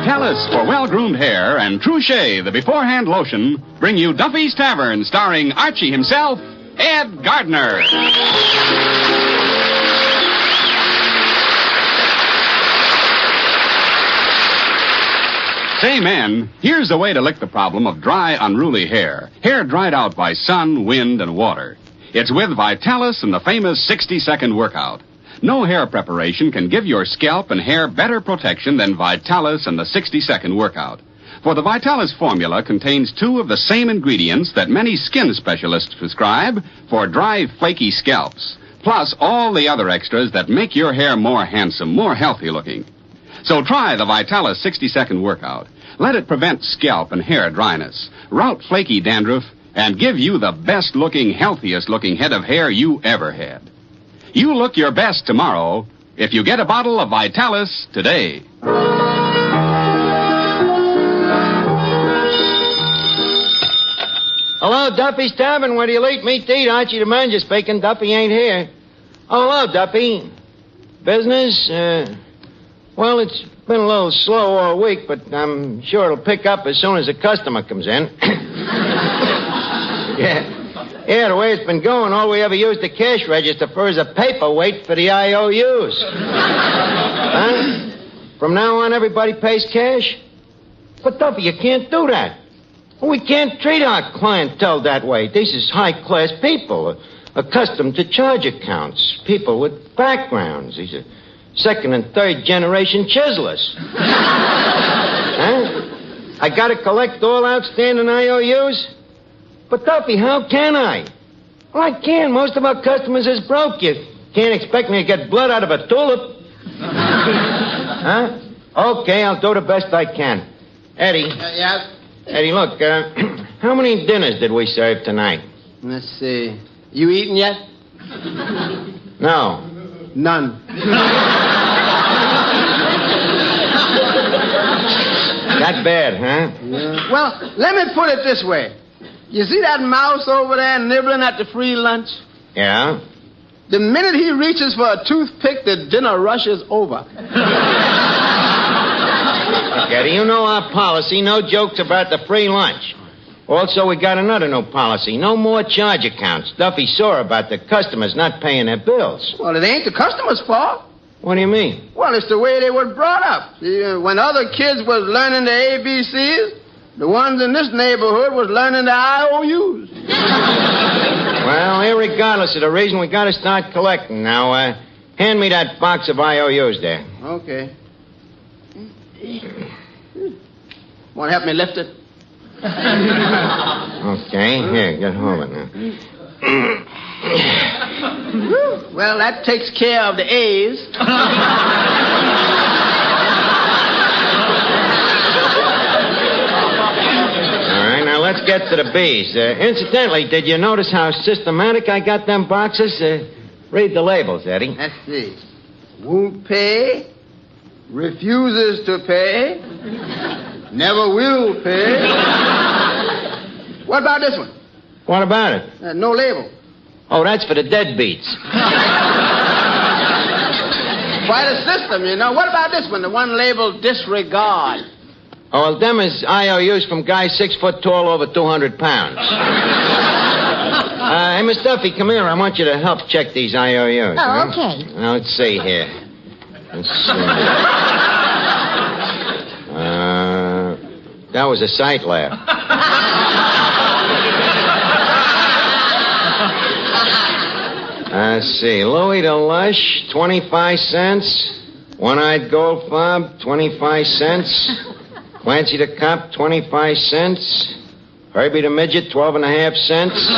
Vitalis for well-groomed hair and True Shea, the beforehand lotion, bring you Duffy's Tavern, starring Archie himself, Ed Gardner. Say, men, here's the way to lick the problem of dry, unruly hair. Hair dried out by sun, wind, and water. It's with Vitalis and the famous 60-second workout. No hair preparation can give your scalp and hair better protection than Vitalis and the 60-second workout. For the Vitalis formula contains two of the same ingredients that many skin specialists prescribe for dry, flaky scalps, plus all the other extras that make your hair more handsome, more healthy looking. So try the Vitalis 60-second workout. Let it prevent scalp and hair dryness, rout flaky dandruff, and give you the best-looking, healthiest-looking head of hair you ever had. You look your best tomorrow if you get a bottle of Vitalis today. Hello, Duffy's Tavern. Where do you like me to eat? Archie the Manager speaking. Duffy ain't here. Oh, hello, Duffy. Business? Well, it's been a little slow all week, but I'm sure it'll pick up as soon as a customer comes in. Yeah, the way it's been going, all we ever used the cash register for is a paperweight for the IOUs. Huh? From now on, everybody pays cash? But, Duffy, you can't do that. We can't treat our clientele that way. These is high-class people, accustomed to charge accounts, people with backgrounds. These are second and third generation chiselers. Huh? I gotta collect all outstanding IOUs? But, Duffy, how can I? Well, I can. Most of our customers is broke. You can't expect me to get blood out of a tulip. Huh? Okay, I'll do the best I can. Eddie. Yes? Eddie, look, how many dinners did we serve tonight? Let's see. You eaten yet? No. None. That bad, huh? Yeah. Well, let me put it this way. You see that mouse over there nibbling at the free lunch? Yeah? The minute he reaches for a toothpick, the dinner rush is over. Eddie, you know our policy. No jokes about the free lunch. Also, we got another new policy. No more charge accounts. Duffy saw about the customers not paying their bills. Well, it ain't the customer's fault. What do you mean? Well, it's the way they were brought up. See, when other kids was learning the ABCs, the ones in this neighborhood was learning the IOUs. Well, irregardless of the reason, we got to start collecting. Now, hand me that box of IOUs there. Okay. Want to help me lift it? Okay, here, get hold of it now. Well, that takes care of the A's. All right, now let's get to the B's. Incidentally, did you notice how systematic I got them boxes? Read the labels, Eddie. Let's see. Won't pay. Refuses to pay. Never will pay. What about this one? What about it? No label. Oh, that's for the deadbeats. Quite a system, you know. What about this one? The one labeled disregard. Oh, well, them is IOUs from guys 6 foot tall, over 200 pounds. Hey, Miss Duffy, come here. I want you to help check these IOUs. Oh, huh? okay. Now, let's see here. Let's see. That was a sight laugh. Let's see. Louis the Lush, 25 cents. One-Eyed Gold Fob, 25 cents. Clancy the Cop, 25 cents. Herbie the Midget, 12.5 cents.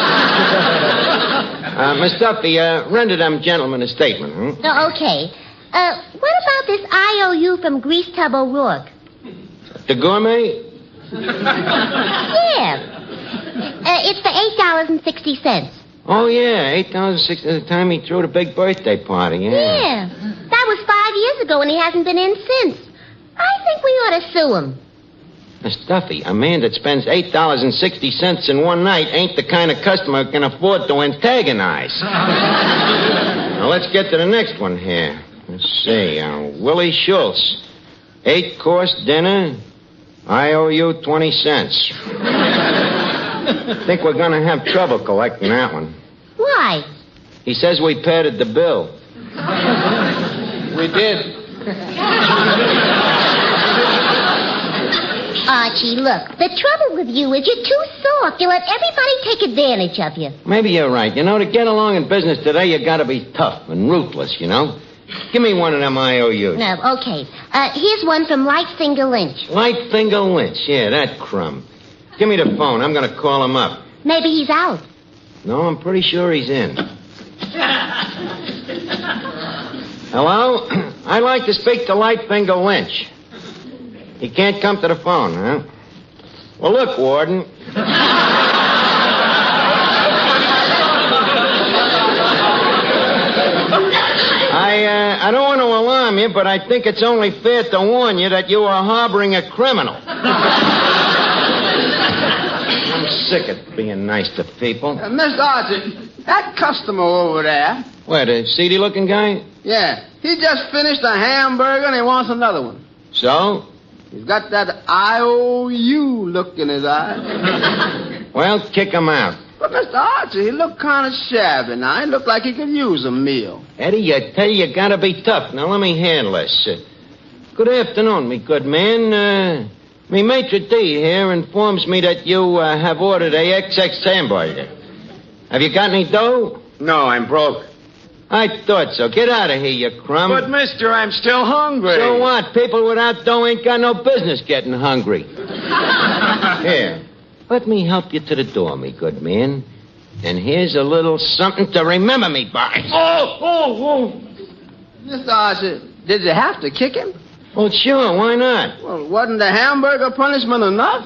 Miss Duffy, render them gentlemen a statement, hmm? Oh, okay. What about this IOU from Grease Tub O'Rourke? The gourmet? Yeah. It's for $8.60. Oh, yeah, $8.60 at the time he threw the big birthday party, yeah. Yeah. That was 5 years ago, and he hasn't been in since. I think we ought to sue him. Miss Duffy, a man that spends $8.60 in one night ain't the kind of customer who can afford to antagonize. Now, let's get to the next one here. Let's see, Willie Schultz. 8-course dinner. I owe you 20 cents. Think we're going to have trouble collecting that one. Why? He says we padded the bill. We did. Archie, look, the trouble with you is you're too soft. You let everybody take advantage of you. Maybe you're right. You know, to get along in business today, you got to be tough and ruthless, you know. Give me one of them IOUs. No, okay. Here's one from Lightfinger Lynch. Lightfinger Lynch. Yeah, that crumb. Give me the phone. I'm going to call him up. Maybe he's out. No, I'm pretty sure he's in. Hello? I'd like to speak to Lightfinger Lynch. He can't come to the phone, huh? Well, look, Warden. I don't want to alarm you, but I think it's only fair to warn you that you are harboring a criminal. I'm sick of being nice to people. Mr. Archie, that customer over there. What, a seedy-looking guy? Yeah, he just finished a hamburger and he wants another one. So? He's got that IOU look in his eye. Well, kick him out. But, Mr. Archie, he looked kind of shabby now. He looked like he could use a meal. Eddie, I tell you gotta be tough. Now, let me handle this. Good afternoon, me good man. Me maitre d' here informs me that you have ordered a XX hamburger. Have you got any dough? No, I'm broke. I thought so. Get out of here, you crumb. But, mister, I'm still hungry. So what? People without dough ain't got no business getting hungry. Here. Let me help you to the door, me good man. And here's a little something to remember me by. Oh! Mr. Archie, did you have to kick him? Well, sure. Why not? Well, wasn't the hamburger punishment enough?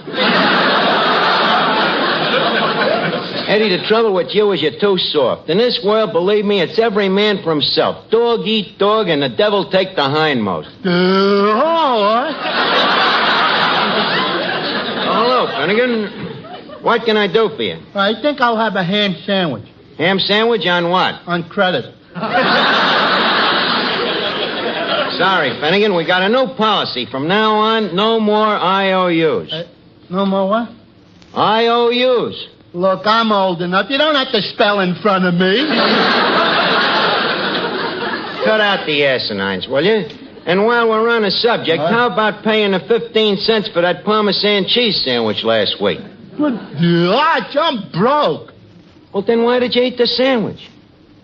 Eddie, the trouble with you is you're too soft. In this world, believe me, it's every man for himself. Dog eat dog, and the devil take the hindmost. Hello, Finnegan. What can I do for you? I think I'll have a ham sandwich. Ham sandwich on what? On credit. Sorry, Finnegan, we got a new policy. From now on, no more IOUs. No more what? IOUs. Look, I'm old enough. You don't have to spell in front of me. Cut out the asinines, will you? And while we're on the subject, how about paying the 15 cents for that Parmesan cheese sandwich last week? Arch, I'm broke. Well, then why did you eat the sandwich?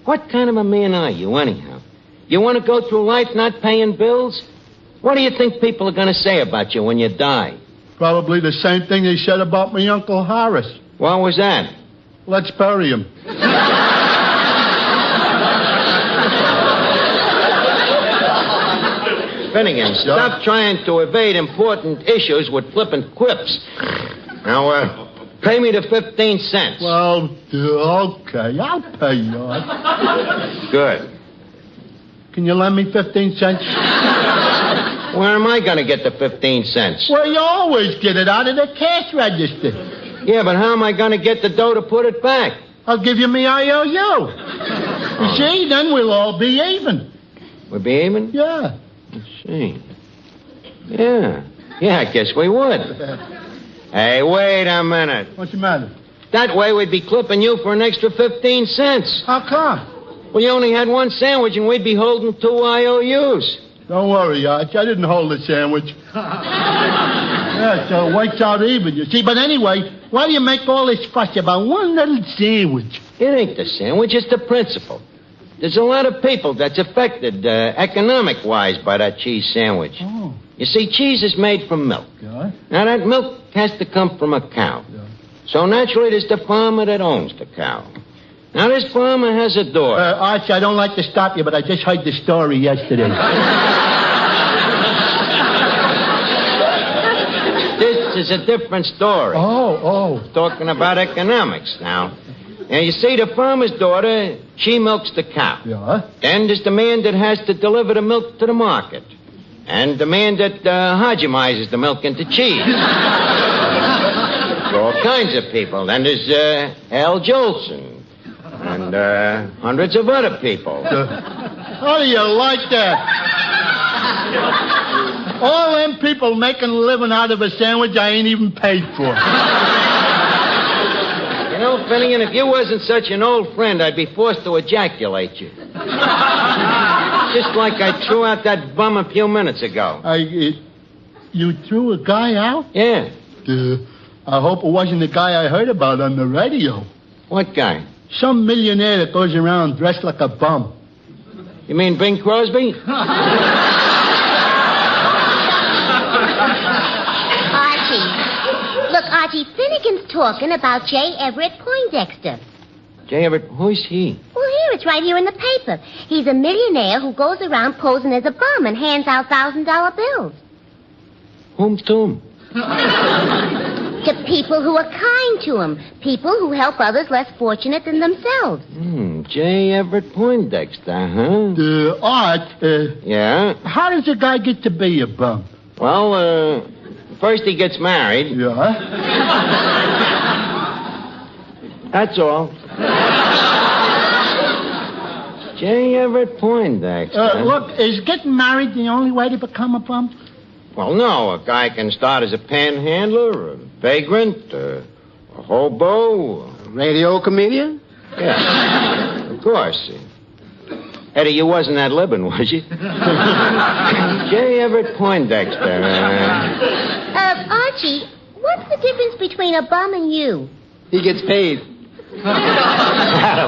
What kind of a man are you, anyhow? You want to go through life not paying bills? What do you think people are going to say about you when you die? Probably the same thing they said about my Uncle Horace. What was that? Let's bury him. Finnegan, stop trying to evade important issues with flippant quips. Now, pay me the 15 cents. Well, okay, I'll pay you. Good. Can you lend me 15 cents? Where am I going to get the 15 cents? Well, you always get it out of the cash register. Yeah, but how am I going to get the dough to put it back? I'll give you me IOU. You see, then we'll all be even. We'll be even? Yeah. Let's see. Yeah, I guess we would. Hey, wait a minute. What's the matter? That way we'd be clipping you for an extra 15 cents. How come? Well, you only had one sandwich and we'd be holding 2 IOUs. Don't worry, Arch. I didn't hold the sandwich. Yeah, so it works out even, you see. But anyway, why do you make all this fuss about one little sandwich? It ain't the sandwich, it's the principle. There's a lot of people that's affected economic-wise by that cheese sandwich. Oh. You see, cheese is made from milk. Yeah? Now, that milk has to come from a cow. Yeah. So, naturally, there's the farmer that owns the cow. Now, this farmer has a door. Arch, I don't like to stop you, but I just heard the story yesterday. This is a different story. Oh. Talking about economics now. Now, you see, the farmer's daughter, she milks the cow. Yeah? Then there's the man that has to deliver the milk to the market. And the man that homogenizes the milk into cheese. For all kinds of people. Then there's Al Jolson. And hundreds of other people. How do you like that? All them people making a living out of a sandwich I ain't even paid for. You know, Finnegan, if you wasn't such an old friend, I'd be forced to ejaculate you. Just like I threw out that bum a few minutes ago. You threw a guy out? Yeah. I hope it wasn't the guy I heard about on the radio. What guy? Some millionaire that goes around dressed like a bum. You mean Bing Crosby? Archie, Finnegan's talking about J. Everett Poindexter. J. Everett, who's he? Well, here, it's right here in the paper. He's a millionaire who goes around posing as a bum and hands out $1,000 bills. Whom to him? To people who are kind to him. People who help others less fortunate than themselves. J. Everett Poindexter, huh? Art, yeah? How does a guy get to be a bum? Well, first he gets married. Yeah? That's all. J. Everett Poindexter. Look, is getting married the only way to become a bum? Well, no. A guy can start as a panhandler, a vagrant, a hobo. A radio comedian? Yeah, of course. Eddie, you wasn't at Libin, was you? J. Everett Poindexter. Archie, what's the difference between a bum and you? He gets paid.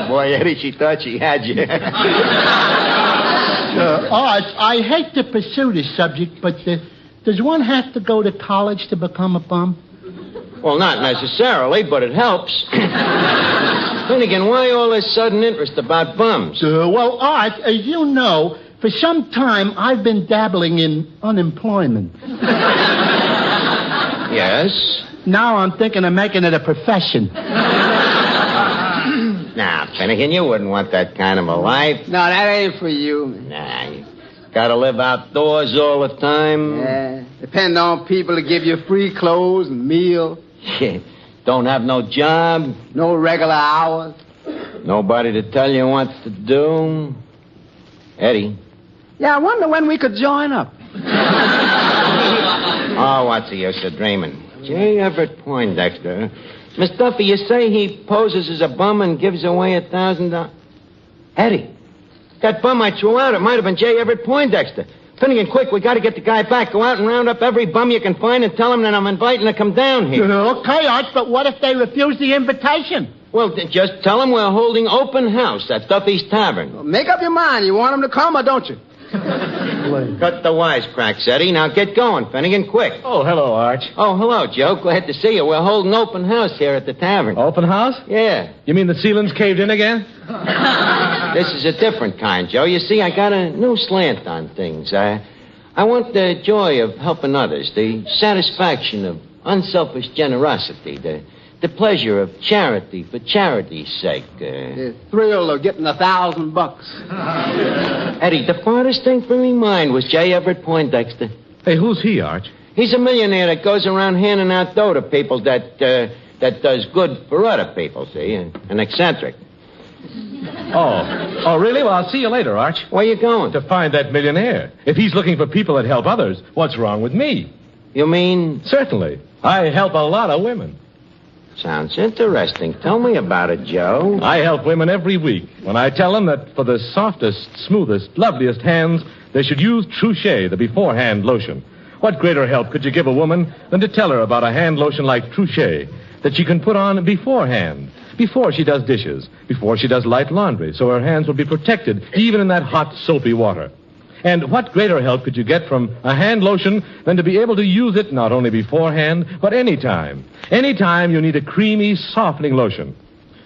Boy, Eddie, she thought she had you. Art, I hate to pursue this subject, but does one have to go to college to become a bum? Well, not necessarily, but it helps. Finnegan, why all this sudden interest about bums? Well, Art, as you know, for some time I've been dabbling in unemployment. Yes? Now I'm thinking of making it a profession. Nah, Finnegan, you wouldn't want that kind of a life. No, that ain't for you. Nah, you gotta live outdoors all the time. Yeah, depend on people to give you free clothes and meals. Don't have no job. No regular hours. Nobody to tell you what to do. Eddie. Yeah, I wonder when we could join up. Oh, what's the use of dreaming? J. Everett Poindexter. Miss Duffy, you say he poses as a bum and gives away $1,000? Eddie, that bum I threw out, it might have been J. Everett Poindexter. Finnegan, quick, we got to get the guy back. Go out and round up every bum you can find and tell him that I'm inviting to come down here. Okay, Art, but what if they refuse the invitation? Well, just tell him we're holding open house at Duffy's Tavern. Well, make up your mind. You want him to come or don't you? Cut the wisecracks, Eddie. Now get going, Finnegan, quick. Oh, hello, Arch. Oh, hello, Joe. Glad to see you. We're holding open house here at the tavern. Open house? Yeah. You mean the ceiling's caved in again? This is a different kind, Joe. You see, I got a new slant on things. I want the joy of helping others, the satisfaction of unselfish generosity, the pleasure of charity for charity's sake. The thrill of getting $1,000. Eddie, the farthest thing from me mind was J. Everett Poindexter. Hey, who's he, Arch? He's a millionaire that goes around handing out dough to people that does good for other people, see? An eccentric. Oh, really? Well, I'll see you later, Arch. Where you going? To find that millionaire. If he's looking for people that help others, what's wrong with me? You mean? Certainly. I help a lot of women. Sounds interesting. Tell me about it, Joe. I help women every week when I tell them that for the softest, smoothest, loveliest hands, they should use Trouchet, the beforehand lotion. What greater help could you give a woman than to tell her about a hand lotion like Trouchet that she can put on beforehand, before she does dishes, before she does light laundry, so her hands will be protected even in that hot, soapy water. And what greater help could you get from a hand lotion than to be able to use it not only beforehand, but anytime? Anytime you need a creamy, softening lotion.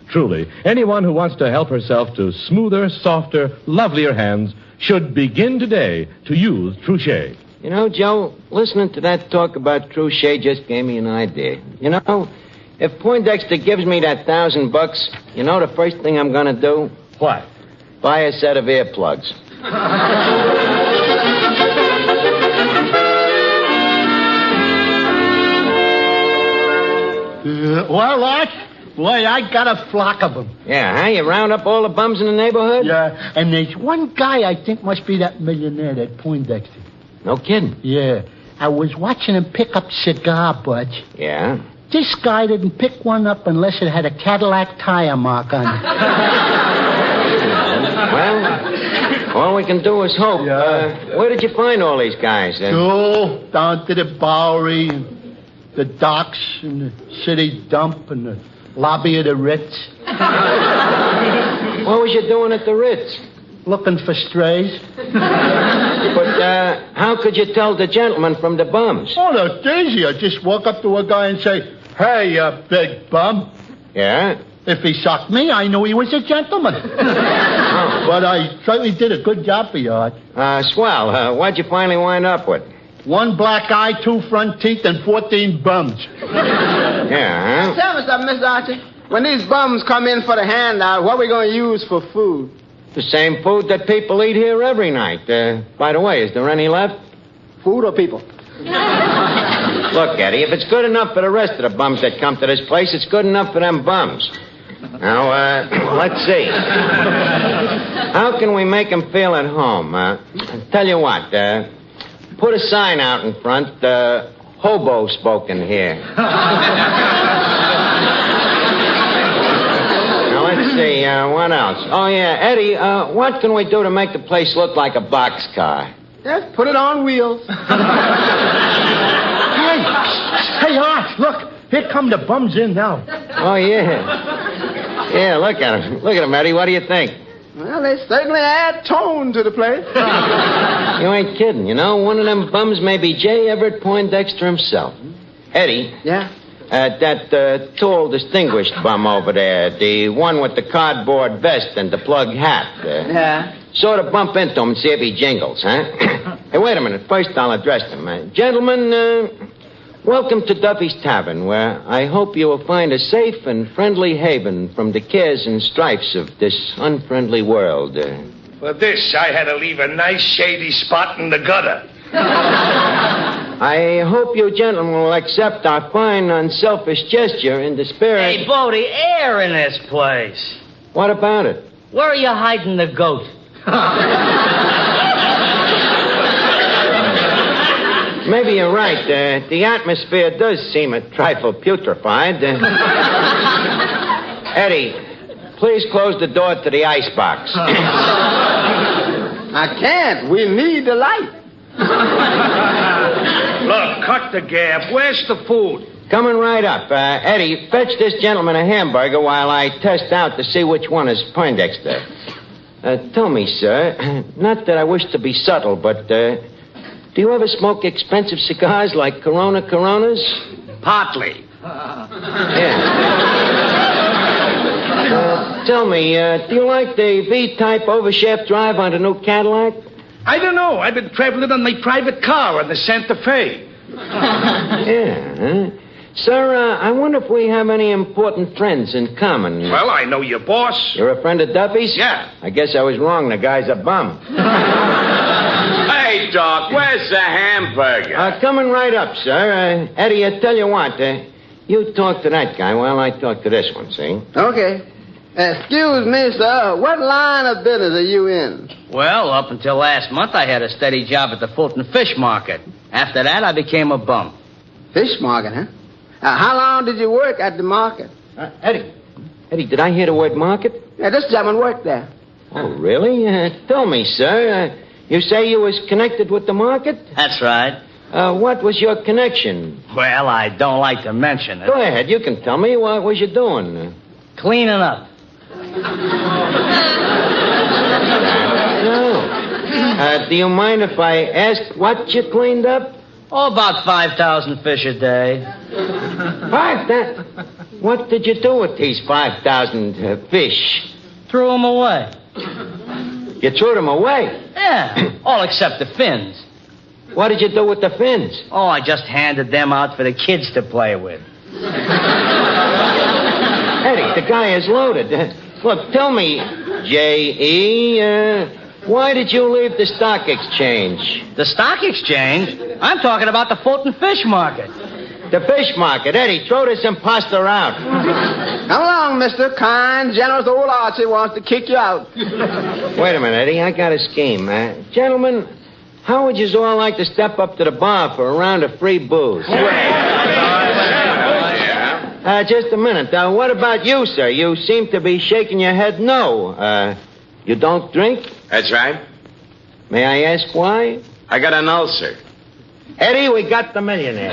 Truly, anyone who wants to help herself to smoother, softer, lovelier hands should begin today to use Trouchet. You know, Joe, listening to that talk about Trouchet just gave me an idea. You know, if Poindexter gives me that $1,000, you know the first thing I'm going to do? What? Buy a set of earplugs. Well, Art, boy, I got a flock of them. Yeah, huh? You round up all the bums in the neighborhood? Yeah, and there's one guy I think must be that millionaire, that Poindexter. No kidding. Yeah. I was watching him pick up cigar butts. Yeah? This guy didn't pick one up unless it had a Cadillac tire mark on it. Well, all we can do is hope. Yeah. Where did you find all these guys? Oh, down to the Bowery, and the docks, and the city dump, and the lobby of the Ritz. What was you doing at the Ritz? Looking for strays. But how could you tell the gentleman from the bums? Oh, that's easy. I just walk up to a guy and say, "Hey, you big bum." Yeah? If he sucked me, I knew he was a gentleman. But I certainly did a good job for you, Art. Swell. What'd you finally wind up with? 1 black eye, 2 front teeth, and 14 bums. Yeah, huh? Tell me something, Mr. Archie. When these bums come in for the handout, what we going to use for food? The same food that people eat here every night. By the way, is there any left? Food or people? Look, Eddie, if it's good enough for the rest of the bums that come to this place, it's good enough for them bums. Now, let's see. How can we make them feel at home? Tell you what, put a sign out in front, hobo spoken here. Now, let's see, what else? Oh, yeah, Eddie, what can we do to make the place look like a boxcar? Just put it on wheels. Hey, Art, look. Here come the bums in now. Oh, yeah. Yeah, look at them. Look at them, Eddie. What do you think? Well, they certainly add tone to the place. You ain't kidding. You know, one of them bums may be J. Everett Poindexter himself. Eddie. Yeah? That tall, distinguished bum over there, the one with the cardboard vest and the plug hat. Yeah. Sort of bump into him and see if he jingles, huh? Hey, wait a minute. First, I'll address him. Gentlemen, welcome to Duffy's Tavern, where I hope you will find a safe and friendly haven from the cares and strifes of this unfriendly world. For this, I had to leave a nice shady spot in the gutter. I hope you gentlemen will accept our fine, unselfish gesture in the spirit... Hey, Bodie, air in this place. What about it? Where are you hiding the goat? Maybe you're right. The atmosphere does seem a trifle putrefied. Eddie, please close the door to the icebox. I can't. We need the light. Look, cut the gab. Where's the food? Coming right up. Eddie, fetch this gentleman a hamburger while I test out to see which one is Poindexter. Tell me, sir, not that I wish to be subtle, but do you ever smoke expensive cigars like Coronas? Partly. Yeah. Tell me, do you like the V-type overshaft drive on the new Cadillac? I don't know. I've been traveling on my private car on the Santa Fe. Yeah, huh? Sir, I wonder if we have any important friends in common. Well, I know your boss. You're a friend of Duffy's? Yeah. I guess I was wrong. The guy's a bum. Hey, Doc, where's the hamburger? Coming right up, sir. Eddie, I tell you what, you talk to that guy while I talk to this one, see? Okay. Excuse me, sir. What line of business are you in? Well, up until last month, I had a steady job at the Fulton Fish Market. After that, I became a bum. Fish market, huh? How long did you work at the market? Eddie, did I hear the word market? Yeah, this gentleman worked there. Oh, really? Tell me, sir. You say you was connected with the market? That's right. What was your connection? Well, I don't like to mention it. Go ahead, you can tell me. What was you doing? Cleaning up. No. Do you mind if I ask what you cleaned up? Oh, about 5,000 fish a day. What did you do with these 5,000 fish? Threw them away. You threw them away? Yeah, all except the fins. What did you do with the fins? Oh, I just handed them out for the kids to play with. Eddie, the guy is loaded. Look, tell me, J.E., why did you leave the stock exchange? The stock exchange? I'm talking about the Fulton Fish Market. The fish market. Eddie, throw this imposter out. Come along, mister. Kind, generous old Archie wants to kick you out. Wait a minute, Eddie. I got a scheme. Gentlemen, How would you all like to step up to the bar for a round of free booze? Just a minute. What about you, sir? You seem to be shaking your head no. You don't drink? That's right. May I ask why? I got an ulcer. Eddie, we got the millionaire.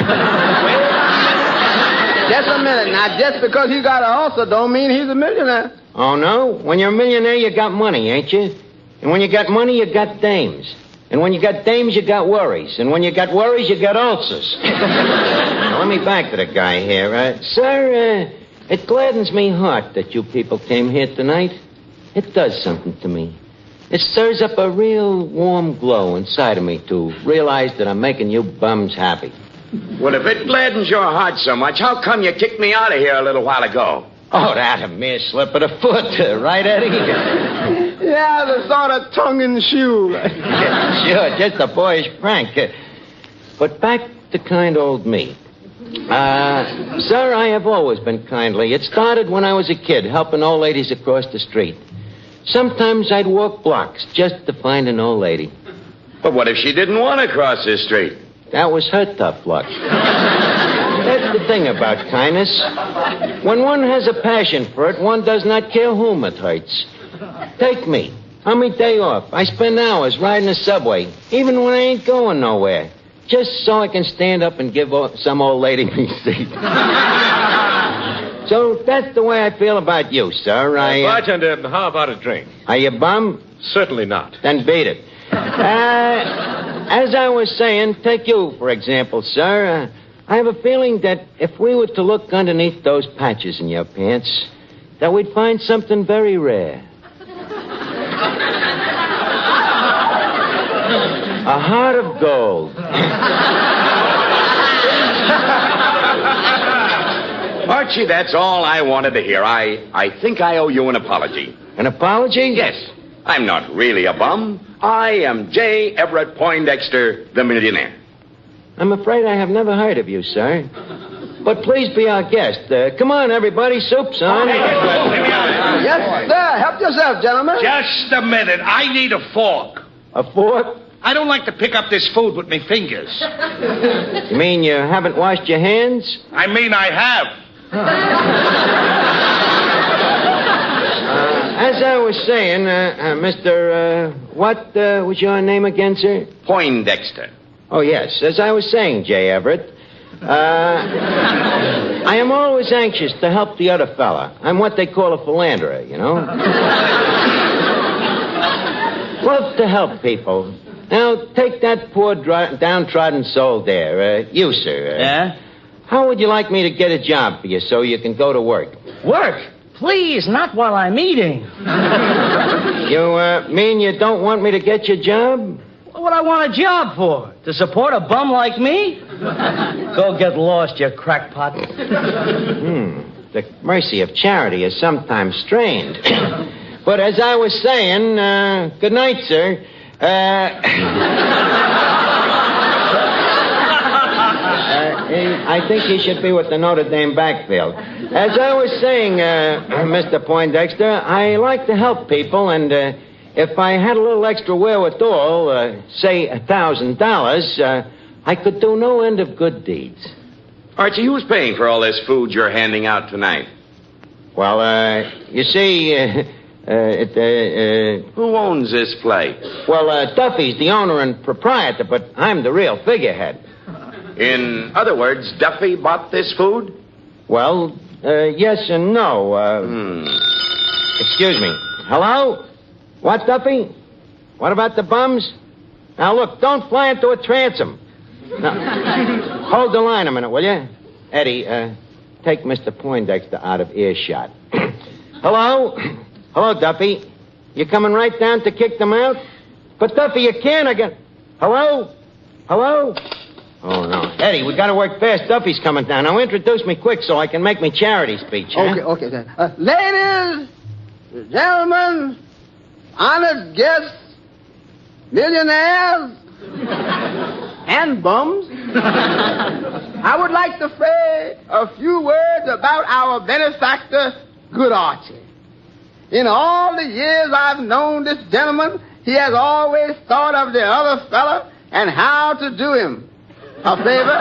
Just a minute. Now, just because he got an ulcer don't mean he's a millionaire. Oh, no? When you're a millionaire, you got money, ain't you? And when you got money, you got dames. And when you got dames, you got worries. And when you got worries, you got ulcers. Now, let me back to the guy here. Sir, it gladdens me heart that you people came here tonight. It does something to me. It stirs up a real warm glow inside of me to realize that I'm making you bums happy. Well, if it gladdens your heart so much, how come you kicked me out of here a little while ago? Oh, that a mere slip of the foot. Right, Eddie? Yeah, the sort of tongue in the shoe. Sure, just a boyish prank. But back to kind old me. Sir, I have always been kindly. It started when I was a kid, helping old ladies across the street. Sometimes I'd walk blocks just to find an old lady. But what if she didn't want to cross this street? That was her tough luck. That's the thing about kindness. When one has a passion for it, one does not care whom it hurts. Take me. On my day off, I spend hours riding the subway, even when I ain't going nowhere, just so I can stand up and give some old lady me seat. So that's the way I feel about you, sir. Bartender, how about a drink? Are you bum? Certainly not. Then beat it. As I was saying, take you, for example, sir. I have a feeling that if we were to look underneath those patches in your pants, that we'd find something very rare. A heart of gold. Archie, that's all I wanted to hear. I think I owe you an apology. An apology? Yes. I'm not really a bum. I am J. Everett Poindexter, the millionaire. I'm afraid I have never heard of you, sir. But please be our guest. Come on, everybody. Soup's on. Yes, sir. Help yourself, gentlemen. Just a minute. I need a fork. A fork? I don't like to pick up this food with my fingers. You mean you haven't washed your hands? I mean, I have. As I was saying, Mr. What was your name again, sir? Poindexter. Oh, yes. As I was saying, J. Everett, I am always anxious to help the other fella. I'm what they call a philanderer, you know? Love to help people. Now, take that poor downtrodden soul there. You, sir. Yeah? How would you like me to get a job for you so you can go to work? Work? Please, not while I'm eating. You mean you don't want me to get your job? What I want a job for? To support a bum like me? Go get lost, you crackpot. The mercy of charity is sometimes strained. But as I was saying, good night, sir. I think he should be with the Notre Dame backfield. As I was saying, Mr. Poindexter, I like to help people, and if I had a little extra wherewithal, say $1,000, I could do no end of good deeds. Archie, who's paying for all this food you're handing out tonight? Well, you see, Who owns this place? Well, Duffy's the owner and proprietor, but I'm the real figurehead. In other words, Duffy bought this food? Well, yes and no. Excuse me. Hello? What, Duffy? What about the bums? Now, look, don't fly into a transom. Now, hold the line a minute, will you? Eddie, take Mr. Poindexter out of earshot. Hello? Hello, Duffy. You coming right down to kick them out? But, Duffy, you can't again. Hello? Hello? Oh, no. Eddie, we got to work fast. Duffy's coming down. Now, introduce me quick so I can make me charity speech, huh? Okay, sir. Ladies, gentlemen, honored guests, millionaires, and bums, I would like to say a few words about our benefactor, Good Archie. In all the years I've known this gentleman, he has always thought of the other fella and how to do him. A favor?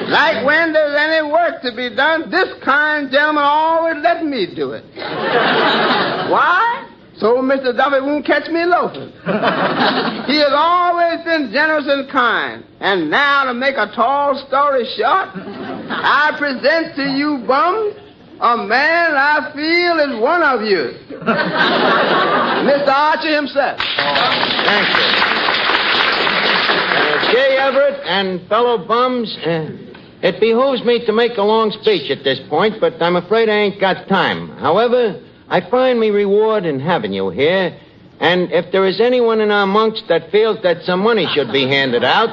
Like when there's any work to be done, this kind gentleman always let me do it. Why? So Mr. Duffy won't catch me loafing. He has always been generous and kind. And now, to make a tall story short, I present to you bums a man I feel is one of you. Mr. Archie himself. Thank you. J. Everett and fellow bums, it behooves me to make a long speech at this point, but I'm afraid I ain't got time. However, I find me reward in having you here, and if there is anyone in our monks that feels that some money should be handed out,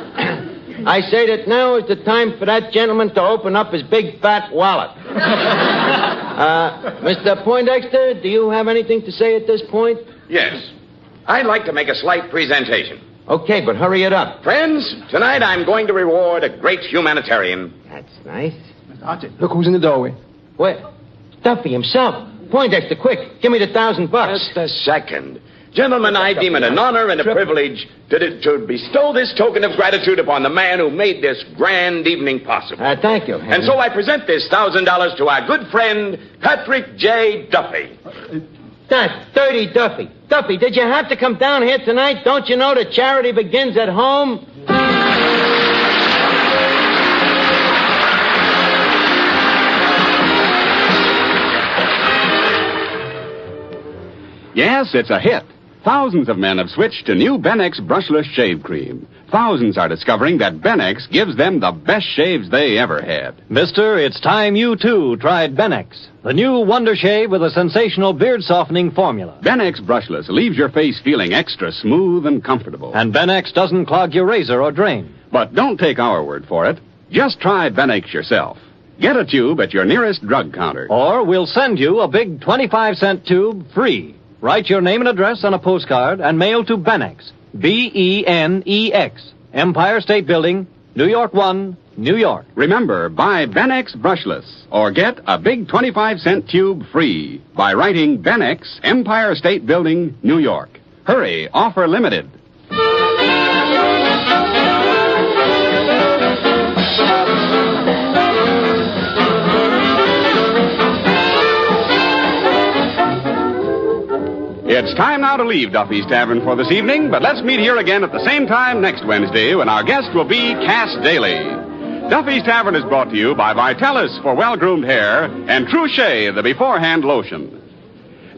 I say that now is the time for that gentleman to open up his big fat wallet. Mr. Poindexter, do you have anything to say at this point? Yes. I'd like to make a slight presentation. Okay, but hurry it up. Friends, tonight I'm going to reward a great humanitarian. That's nice. Archie, look who's in the doorway. What? Duffy himself. Poindexter, quick, give me the $1,000. Just a second. Gentlemen, I deem it an honor and a privilege to bestow this token of gratitude upon the man who made this grand evening possible. Thank you. And so I present this $1,000 to our good friend, Patrick J. Duffy. That's dirty Duffy. Duffy, did you have to come down here tonight? Don't you know that charity begins at home? Yes, it's a hit. Thousands of men have switched to new Benex brushless shave cream. Thousands are discovering that Benex gives them the best shaves they ever had. Mister, it's time you, too, tried Benex, the new wonder shave with a sensational beard-softening formula. Benex brushless leaves your face feeling extra smooth and comfortable. And Benex doesn't clog your razor or drain. But don't take our word for it. Just try Benex yourself. Get a tube at your nearest drug counter. Or we'll send you a big 25-cent tube free. Write your name and address on a postcard and mail to Benex, B-E-N-E-X, Empire State Building, New York 1, New York. Remember, buy Benex brushless or get a big 25-cent tube free by writing Benex, Empire State Building, New York. Hurry, offer limited. It's time now to leave Duffy's Tavern for this evening, but let's meet here again at the same time next Wednesday when our guest will be Cass Daly. Duffy's Tavern is brought to you by Vitalis for well-groomed hair and Truchet, the beforehand lotion.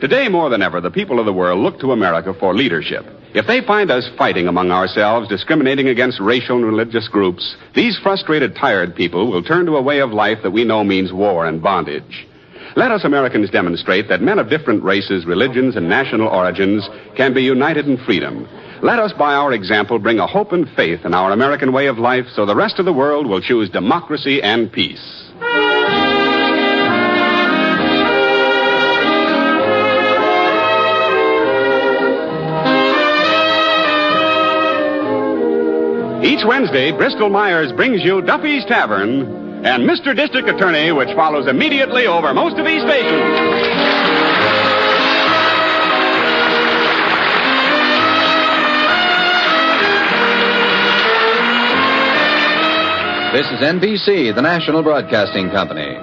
Today, more than ever, the people of the world look to America for leadership. If they find us fighting among ourselves, discriminating against racial and religious groups, these frustrated, tired people will turn to a way of life that we know means war and bondage. Let us Americans demonstrate that men of different races, religions, and national origins can be united in freedom. Let us, by our example, bring a hope and faith in our American way of life so the rest of the world will choose democracy and peace. Each Wednesday, Bristol Myers brings you Duffy's Tavern and Mr. District Attorney, which follows immediately over most of these stations. This is NBC, the national broadcasting company.